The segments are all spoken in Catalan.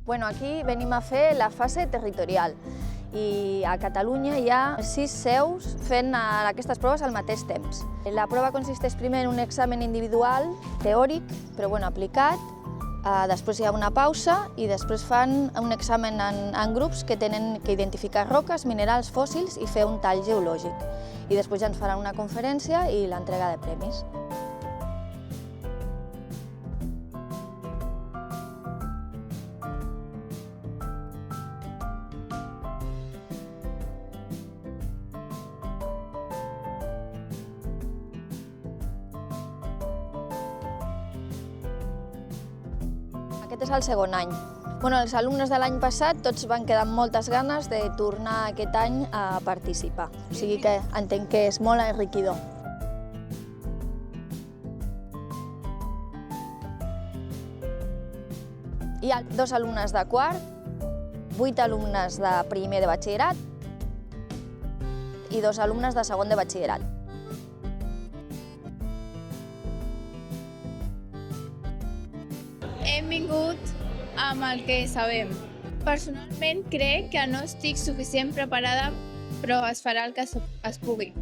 Aquí venim a fer la fase territorial i a Catalunya hi ha 6 seus fent aquestes proves al mateix temps. La prova consisteix primer en un examen individual, teòric, però aplicat. Després hi ha una pausa i després fan un examen en grups que tenen que identificar roques, minerals, fòssils i fer un tall geològic. I després ja ens faran una conferència i l'entrega de premis. Aquest és el segon any. Els alumnes de l'any passat tots van quedar amb moltes ganes de tornar aquest any a participar. O sigui que entenc que és molt enriquidor. Hi ha 2 alumnes de quart, 8 alumnes de primer de batxillerat i 2 alumnes de segon de batxillerat. Hem vingut amb el que sabem. Personalment crec que no estic suficient preparada, però es farà el que es pugui.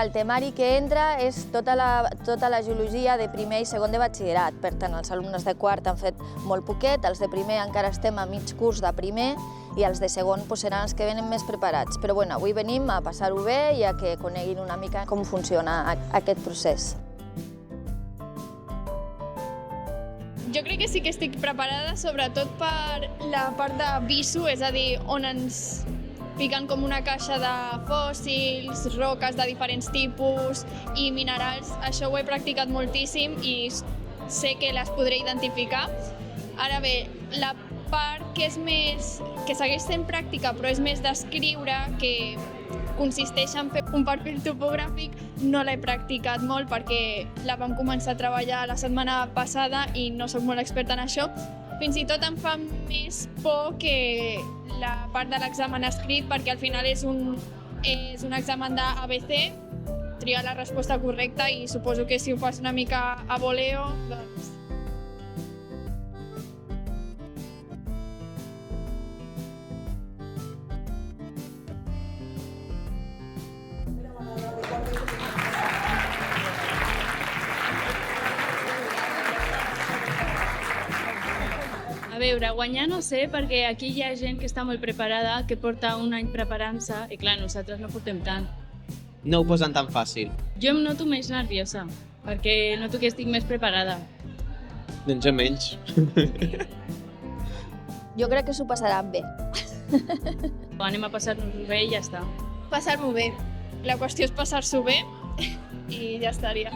El temari que entra és tota la geologia de primer i segon de batxillerat. Per tant, els alumnes de quart han fet molt poquet, els de primer encara estem a mig curs de primer i els de segon seran els que venen més preparats. Però avui venim a passar-ho bé i a que coneguin una mica com funciona aquest procés. Jo crec que sí que estic preparada, sobretot per la part de visu, és a dir, on ens fiquen com una caixa de fòssils, roques de diferents tipus i minerals. Això ho he practicat moltíssim i sé que les podré identificar. Ara bé, la part que segueix sent pràctica però és més d'escriure, que consisteix en fer un perfil topogràfic, no l'he practicat molt perquè la vam començar a treballar la setmana passada i no soc molt experta en això. Fins i tot em fa més por que la part de l'examen escrit, perquè al final és un examen d'ABC, triar la resposta correcta, i suposo que si ho fas una mica a voleo, doncs... A veure, guanyar no sé, perquè aquí hi ha gent que està molt preparada, que porta un any preparant-se, i clar, nosaltres no portem tant. No ho posen tan fàcil. Jo em noto més nerviosa, perquè noto que estic més preparada. Doncs jo menys. Jo crec que s'ho passaran bé. Anem a passar-nos-ho bé i ja està. Passar-m'ho bé. La qüestió és passar-s'ho bé i ja estaria.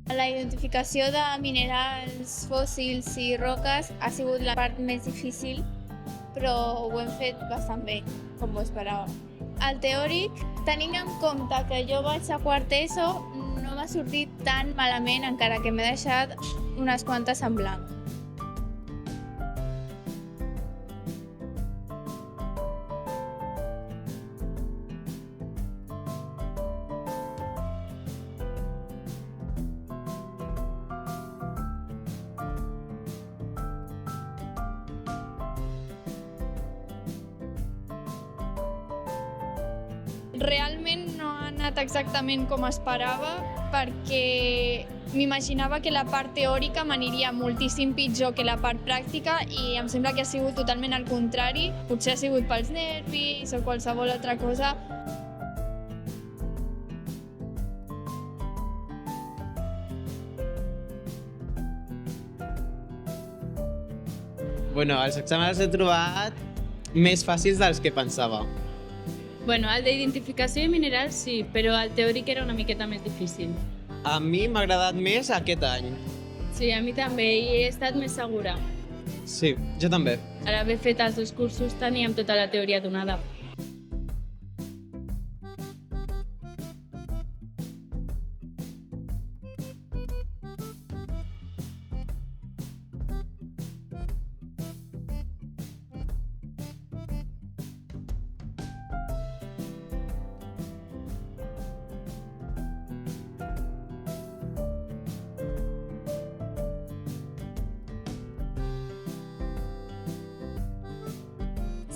La identificació de minerals, fòssils i roques ha sigut la part més difícil, però ho hem fet bastant bé, com ho esperava. El teòric, tenint en compte que jo vaig a quart ESO, no m'ha sortit tan malament, encara que m'he deixat unes quantes en blanc. Realment no ha anat exactament com esperava, perquè m'imaginava que la part teòrica m'aniria moltíssim pitjor que la part pràctica i em sembla que ha sigut totalment al contrari. Potser ha sigut pels nervis o qualsevol altra cosa. Bueno, els exàmens els he trobat més fàcils dels que pensava. Bueno, el d'identificació de minerals sí, però el teòric era una miqueta més difícil. A mi m'ha agradat més aquest any. Sí, a mi també, i he estat més segura. Sí, jo també. Al haver fet els 2 cursos teníem tota la teoria donada.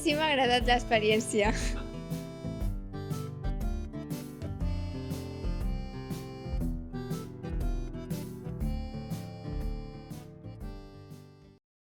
Sí, m'ha agradat l'experiència.